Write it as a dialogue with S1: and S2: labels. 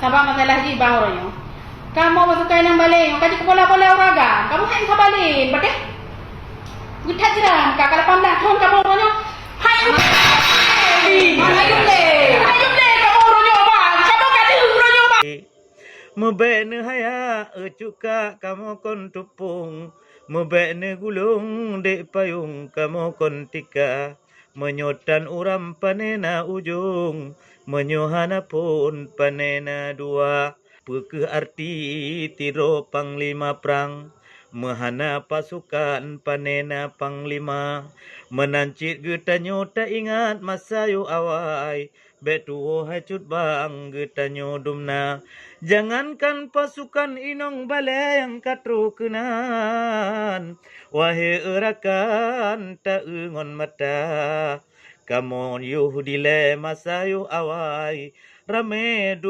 S1: sabab masalah ji bahuranyo. Kamu masukai nang balik, kaji kepala-pala uraga. Kamu hain ka balik, betul? Kita jiran, kakak 18 tahun kamu orangnya. Hayum le, kamu orangnya apa? Siapa kata orangnya apa?
S2: Mebene haya cuka kamu kon tupung, mebene gulung de payung kamu kon tika, menyotan uram panena ujung, menyohana pun panena dua, peke arti tiro panglima perang, mehana pasukan panena panglima, menancit getanyo tak ingat masa yu awai, betuo hacut bang getanyo dumna. Jangankan pasukan inong balai yang katrukenan, wahai erakan tak engon mata, kamu yuh dile masa yuh awai, rame